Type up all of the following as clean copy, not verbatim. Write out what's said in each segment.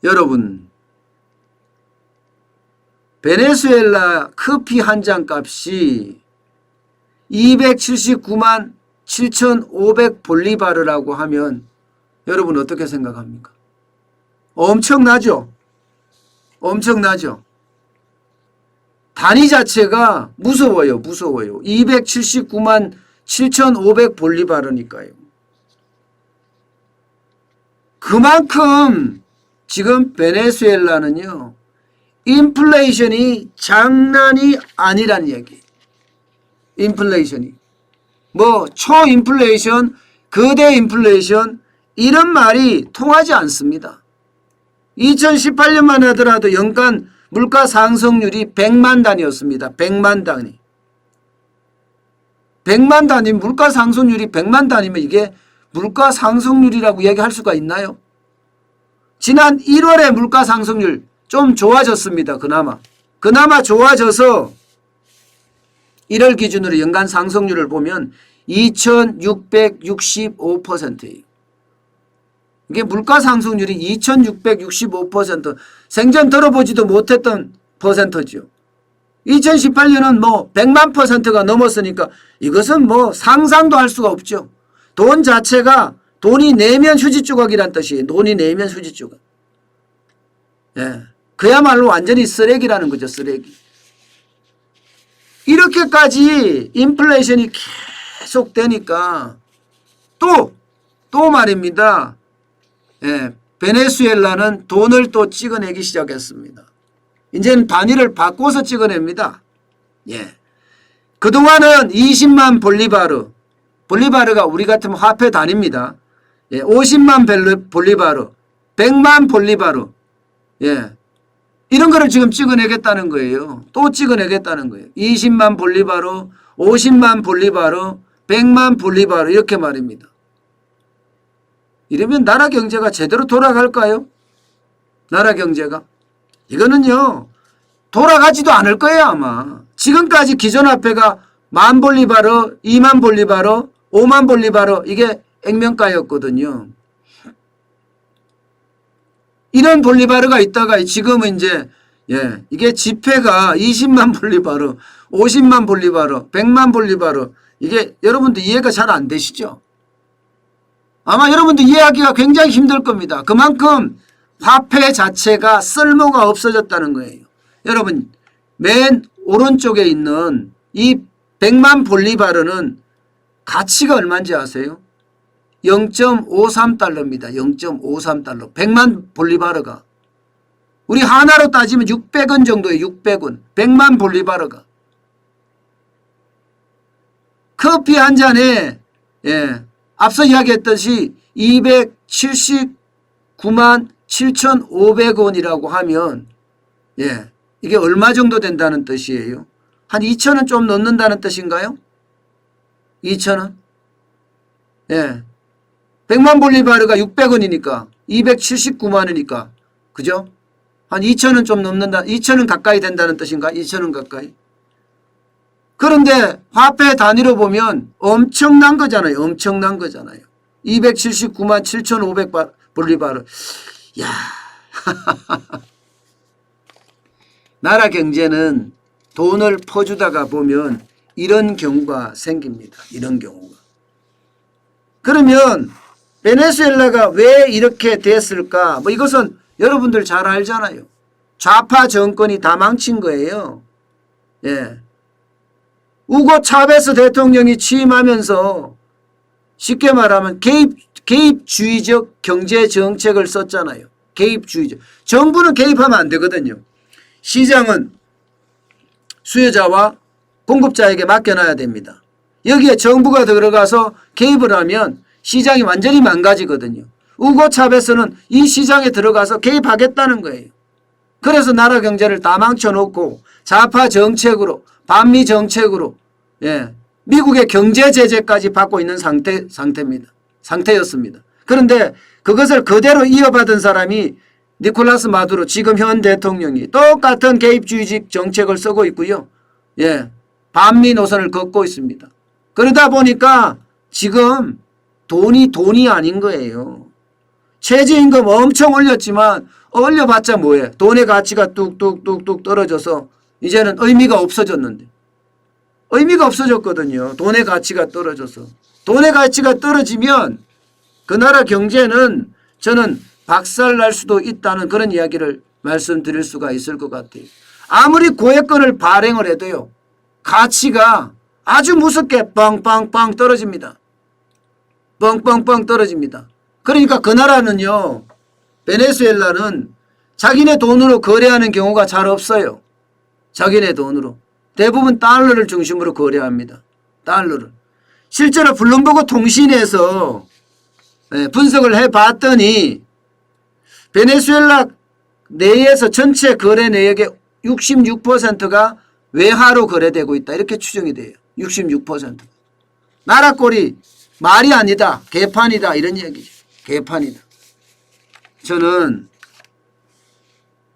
여러분, 베네수엘라 커피 한 잔 값이 279만 7,500 볼리바르라고 하면 여러분 어떻게 생각합니까? 엄청나죠? 엄청나죠? 단위 자체가 무서워요. 무서워요. 279만 7,500 볼리바르니까요. 그만큼 지금 베네수엘라는요, 인플레이션이 장난이 아니란 얘기. 인플레이션이. 뭐 초인플레이션, 거대 인플레이션 이런 말이 통하지 않습니다. 2018년만 하더라도 연간 물가 상승률이 100만 단위였습니다. 100만 단위. 100만 단위, 물가 상승률이 100만 단위면 이게 물가 상승률이라고 얘기할 수가 있나요? 지난 1월에 물가 상승률 좀 좋아졌습니다. 그나마 좋아져서 1월 기준으로 연간 상승률을 보면 2665%예요. 이게 물가 상승률이 2665%, 생전 들어보지도 못했던 퍼센트죠. 2018년은 뭐 100만 %가 넘었으니까 이것은 뭐 상상도 할 수가 없죠. 돈 자체가 돈이 내면 휴지 조각이란 뜻이에요. 돈이 내면 휴지 조각. 예. 그야말로 완전히 쓰레기라는 거죠. 쓰레기. 이렇게까지 인플레이션이 계속 되니까 또 말입니다. 예. 베네수엘라는 돈을 또 찍어내기 시작했습니다. 이제는 단위를 바꿔서 찍어냅니다. 예. 그동안은 20만 볼리바르, 볼리바르가 우리 같으면 화폐 단위입니다. 예. 50만 볼리바르, 100만 볼리바르, 예. 이런 거를 지금 찍어내겠다는 거예요. 또 찍어내겠다는 거예요. 20만 볼리바르, 50만 볼리바르, 100만 볼리바르 이렇게 말입니다. 이러면 나라 경제가 제대로 돌아갈까요? 나라 경제가? 이거는요, 돌아가지도 않을 거예요, 아마. 지금까지 기존화폐가 10,000 볼리바르, 20,000 볼리바르, 50,000 볼리바르, 이게 액면가였거든요. 이런 볼리바르가 있다가 지금은 이제, 예, 이게 지폐가 20만 볼리바르, 50만 볼리바르, 100만 볼리바르, 이게 여러분들 이해가 잘 안 되시죠? 아마 여러분들 이해하기가 굉장히 힘들 겁니다. 그만큼 화폐 자체가 쓸모가 없어졌다는 거예요. 여러분, 맨 오른쪽에 있는 이 100만 볼리바르는 가치가 얼마인지 아세요? 0.53달러입니다. 0.53달러. 100만 볼리바르가. 우리 하나로 따지면 600원 정도예요. 600원. 100만 볼리바르가. 커피 한 잔에, 예, 앞서 이야기했듯이 279만 7,500원이라고 하면, 예, 이게 얼마 정도 된다는 뜻이에요? 한 2,000원 좀 넘는다는 뜻인가요? 2,000원? 예. 100만 볼리바르가 600원이니까 279만 원이니까, 그죠? 한 2,000원 좀 넘는다, 2,000원 가까이 된다는 뜻인가? 2,000원 가까이. 그런데 화폐 단위로 보면 엄청난 거잖아요. 엄청난 거잖아요. 279만 7,500 볼리바르. 야, 나라 경제는 돈을 퍼주다가 보면 이런 경우가 생깁니다. 이런 경우가. 그러면 베네수엘라가 왜 이렇게 됐을까? 뭐 이것은 여러분들 잘 알잖아요. 좌파 정권이 다 망친 거예요. 예. 우고 차베스 대통령이 취임하면서 쉽게 말하면 개입주의적 경제 정책을 썼잖아요. 개입주의적. 정부는 개입하면 안 되거든요. 시장은 수요자와 공급자에게 맡겨놔야 됩니다. 여기에 정부가 들어가서 개입을 하면 시장이 완전히 망가지거든요. 우고 차베스는 이 시장에 들어가서 개입하겠다는 거예요. 그래서 나라 경제를 다 망쳐놓고 좌파 정책으로, 반미 정책으로, 예, 미국의 경제 제재까지 받고 있는 상태였습니다. 그런데 그것을 그대로 이어받은 사람이 니콜라스 마두로 지금 현 대통령이 똑같은 개입주의적 정책을 쓰고 있고요. 예, 반미 노선을 걷고 있습니다. 그러다 보니까 지금 돈이 아닌 거예요. 최저임금 엄청 올렸지만 올려봤자 뭐해. 돈의 가치가 뚝뚝뚝뚝 떨어져서 이제는 의미가 없어졌는데. 의미가 없어졌거든요. 돈의 가치가 떨어져서. 돈의 가치가 떨어지면 그 나라 경제는 저는 박살날 수도 있다는 그런 이야기를 말씀드릴 수가 있을 것 같아요. 아무리 고액권을 발행을 해도요. 가치가 아주 무섭게 빵빵빵 떨어집니다. 뻥뻥뻥 떨어집니다. 그러니까 그 나라는요. 베네수엘라는 자기네 돈으로 거래하는 경우가 잘 없어요. 자기네 돈으로. 대부분 달러를 중심으로 거래합니다. 달러를. 실제로 블룸버그 통신에서 분석을 해봤더니 베네수엘라 내에서 전체 거래 내역의 66%가 외화로 거래되고 있다. 이렇게 추정이 돼요. 66%. 나라 꼴이 말이 아니다. 개판이다. 이런 얘기죠. 개판이다. 저는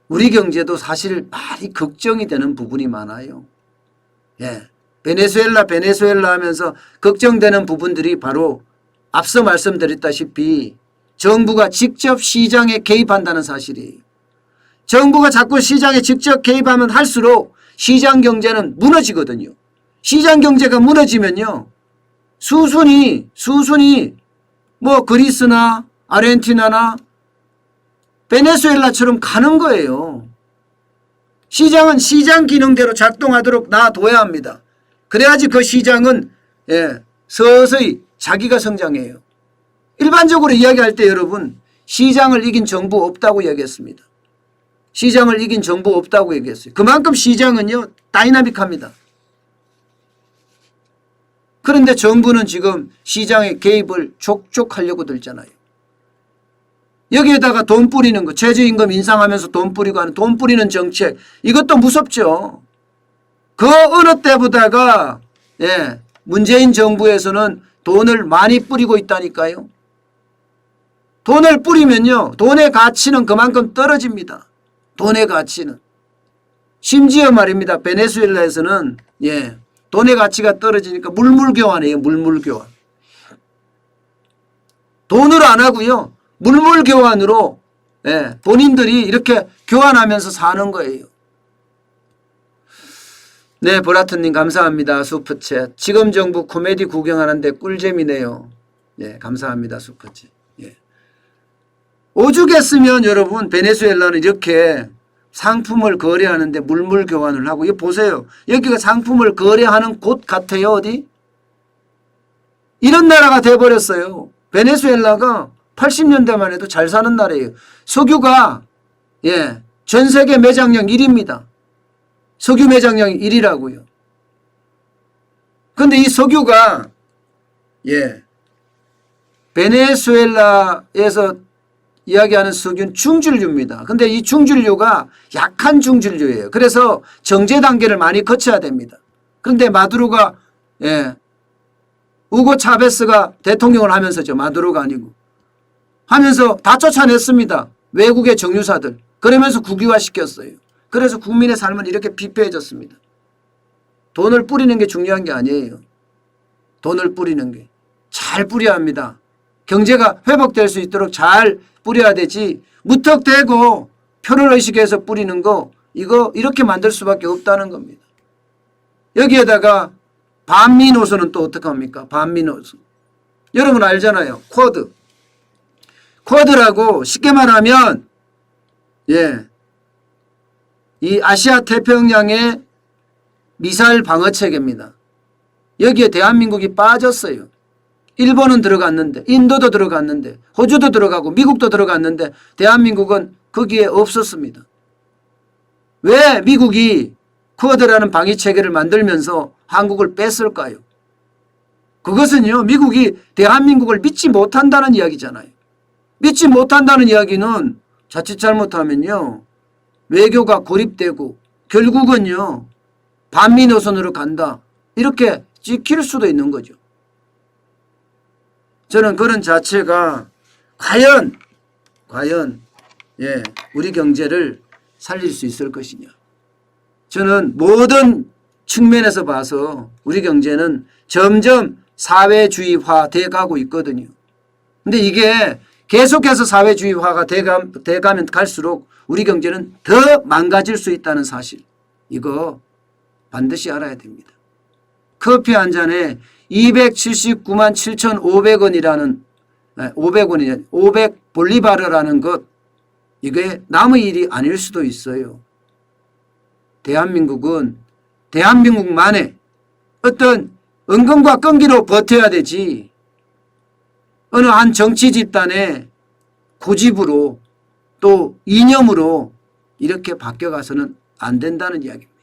우리 경제도 사실 많이 걱정이 되는 부분이 많아요. 예. 베네수엘라 하면서 걱정되는 부분들이 바로 앞서 말씀드렸다시피 정부가 직접 시장에 개입한다는 사실이에요. 정부가 자꾸 시장에 직접 개입하면 할수록 시장 경제는 무너지거든요. 시장 경제가 무너지면요. 수순이 뭐 그리스나 아르헨티나나 베네수엘라처럼 가는 거예요. 시장은 시장 기능대로 작동하도록 놔둬야 합니다. 그래야지 그 시장은 서서히 자기가 성장해요. 일반적으로 이야기할 때 여러분 시장을 이긴 정부 없다고 이야기했습니다. 시장을 이긴 정부 없다고 얘기했어요. 그만큼 시장은요 다이나믹합니다. 그런데 정부는 지금 시장에 개입을 족족하려고 들잖아요. 여기에다가 돈 뿌리는 거, 최저임금 인상하면서 돈 뿌리고 하는 돈 뿌리는 정책, 이것도 무섭죠. 그 어느 때보다가 문재인 정부에서는 돈을 많이 뿌리고 있다니까요. 돈을 뿌리면요 돈의 가치는 그만큼 떨어집니다. 돈의 가치는. 심지어 말입니다. 베네수엘라에서는 돈의 가치가 떨어지니까 물물교환이에요. 물물교환. 돈으로 안 하고요. 물물교환으로 본인들이 이렇게 교환하면서 사는 거예요. 네, 보라트님 감사합니다. 슈퍼챗. 지금 정부 코미디 구경하는데 꿀잼이네요. 감사합니다. 슈퍼챗. 오죽했으면 여러분 베네수엘라는 이렇게 상품을 거래하는데 물물 교환을 하고, 이거 보세요. 여기가 상품을 거래하는 곳 같아요. 어디? 이런 나라가 돼버렸어요. 베네수엘라가 80년대만 해도 잘 사는 나라예요. 석유가 전 세계 매장량 1위입니다. 석유 매장량이 1위라고요. 그런데 이 석유가 베네수엘라에서 이야기하는 석유는 중질류입니다. 근데 이 중질류가 약한 중질류예요. 그래서 정제 단계를 많이 거쳐야 됩니다. 그런데 마두로가 우고 차베스가 대통령을 하면서죠. 마두로가 아니고. 하면서 다 쫓아냈습니다. 외국의 정유사들. 그러면서 국유화시켰어요. 그래서 국민의 삶은 이렇게 비폐해졌습니다. 돈을 뿌리는 게 중요한 게 아니에요. 돈을 뿌리는 게. 잘 뿌려야 합니다. 경제가 회복될 수 있도록 잘 뿌려야 되지, 무턱대고 표를 의식해서 뿌리는 거, 이거 이렇게 만들 수밖에 없다는 겁니다. 여기에다가 반미 노선은 또 어떡합니까? 반미 노선. 여러분 알잖아요. 쿼드. 쿼드라고 쉽게 말하면 이 아시아 태평양의 미사일 방어 체계입니다. 여기에 대한민국이 빠졌어요. 일본은 들어갔는데, 인도도 들어갔는데, 호주도 들어가고 미국도 들어갔는데 대한민국은 거기에 없었습니다. 왜 미국이 쿼드라는 방위체계를 만들면서 한국을 뺐을까요? 그것은요 미국이 대한민국을 믿지 못한다는 이야기잖아요. 믿지 못한다는 이야기는 자칫 잘못하면요 외교가 고립되고 결국은요 반미 노선으로 간다, 이렇게 찍힐 수도 있는 거죠. 저는 그런 자체가 과연 우리 경제를 살릴 수 있을 것이냐. 저는 모든 측면에서 봐서 우리 경제는 점점 사회주의화 돼 가고 있거든요. 근데 이게 계속해서 사회주의화가 돼가면 갈수록 우리 경제는 더 망가질 수 있다는 사실. 이거 반드시 알아야 됩니다. 커피 한 잔에 279만 7,500원이라는 500 볼리바르라는 것, 이게 남의 일이 아닐 수도 있어요. 대한민국은 대한민국만의 어떤 은근과 끈기로 버텨야 되지, 어느 한 정치 집단의 고집으로 또 이념으로 이렇게 바뀌어가서는 안 된다는 이야기입니다.